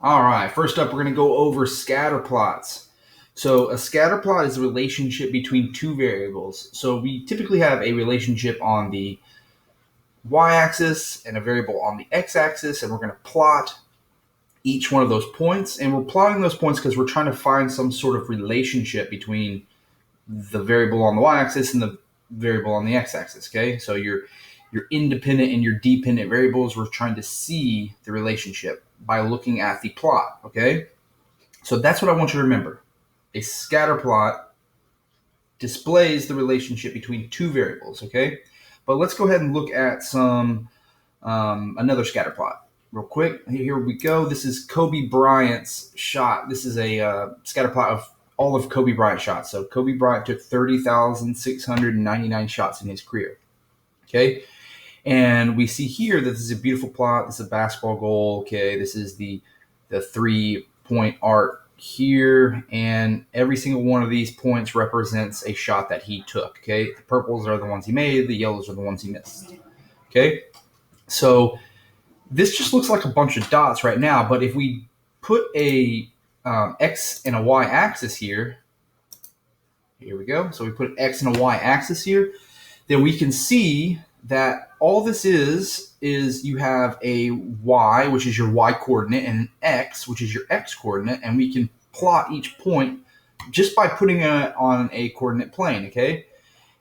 All right, first up, we're going to go over scatter plots. So a scatter plot is a relationship between two variables. So we typically have a relationship on the y-axis and a variable on the x-axis, and we're going to plot each one of those points. And we're plotting those points because we're trying to find some sort of relationship between the variable on the y-axis and the variable on the x-axis, okay? So your independent and your dependent variables, we're trying to see the relationship by looking at the plot, okay? So that's what I want you to remember. A scatter plot displays the relationship between two variables, okay? But let's go ahead and look at some another scatter plot real quick. Here we go. This is Kobe Bryant's shot. This is a scatter plot of all of Kobe Bryant's shots. So Kobe Bryant took 30,699 shots in his career, okay? And we see here that this is a beautiful plot. This is a basketball goal, okay? This is the 3-point arc here, and every single one of these points represents a shot that he took, okay? The purples are the ones he made, the yellows are the ones he missed, okay? So this just looks like a bunch of dots right now, but if we put a x and a y axis here we go. So we put an x and a y axis here, then we can see that all this is you have a y, which is your y coordinate, and an x, which is your x coordinate, and we can plot each point just by putting it on a coordinate plane, okay?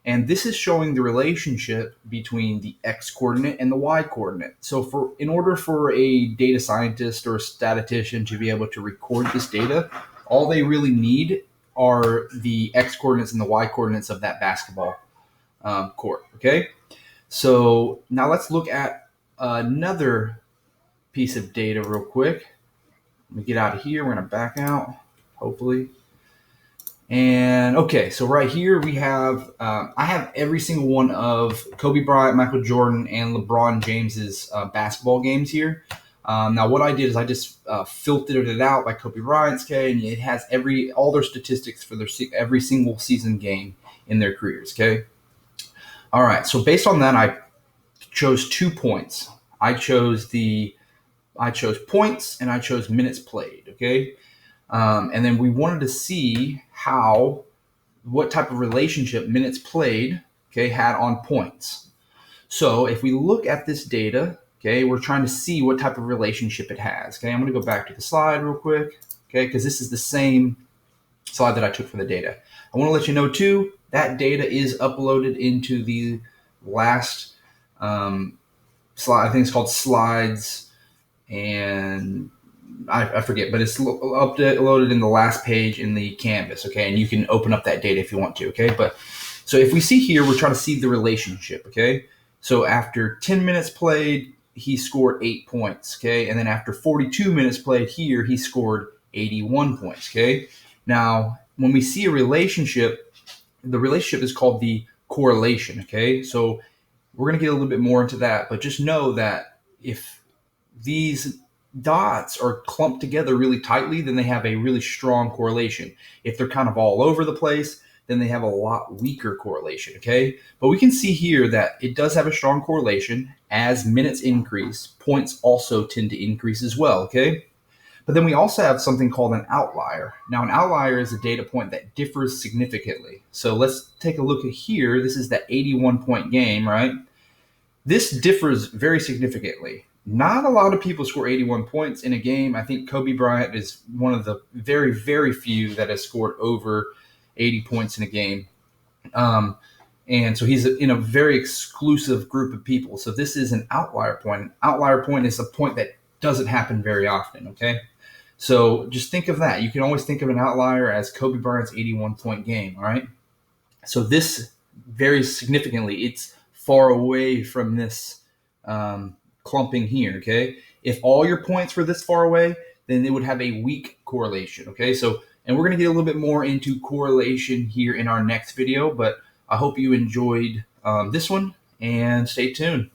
And this is showing the relationship between the x coordinate and the y coordinate. So in order for a data scientist or a statistician to be able to record this data, all they really need are the x coordinates and the y coordinates of that basketball court, okay? So now let's look at another piece of data real quick. Let me get out of here. We're going to back out, hopefully. And okay, so right here we have, I have every single one of Kobe Bryant, Michael Jordan, and LeBron James's basketball games here. Now what I did is I just filtered it out by Kobe Bryant's K, and it has all their statistics for every single season game in their careers, okay? All right, so based on that, I chose 2 points. I chose points and I chose minutes played, okay? And then we wanted to see what type of relationship minutes played, okay, had on points. So if we look at this data, okay, we're trying to see what type of relationship it has, okay? I'm going to go back to the slide real quick, okay, because this is the same slide that I took for the data. I want to let you know, too, that data is uploaded into the last slide. I think it's called slides, and I forget, but it's uploaded in the last page in the canvas, okay? And you can open up that data if you want to, okay? But so if we see here, we're trying to see the relationship, okay? So after 10 minutes played, he scored 8 points, okay? And then after 42 minutes played here, he scored 81 points, okay? Now, when we see a relationship, the relationship is called the correlation, okay? So we're going to get a little bit more into that, but just know that if these dots are clumped together really tightly, then they have a really strong correlation. If they're kind of all over the place, then they have a lot weaker correlation, okay? But we can see here that it does have a strong correlation. As minutes increase, points also tend to increase as well, okay? But then we also have something called an outlier. Now, an outlier is a data point that differs significantly. So let's take a look at here. This is that 81-point game, right? This differs very significantly. Not a lot of people score 81 points in a game. I think Kobe Bryant is one of the very, very few that has scored over 80 points in a game. And so he's in a very exclusive group of people. So this is an outlier point. An outlier point is a point that doesn't happen very often, okay? So just think of that. You can always think of an outlier as Kobe Bryant's 81-point game, all right? So this varies significantly. It's far away from this clumping here, okay? If all your points were this far away, then it would have a weak correlation, okay? So, and we're going to get a little bit more into correlation here in our next video, but I hope you enjoyed this one, and stay tuned.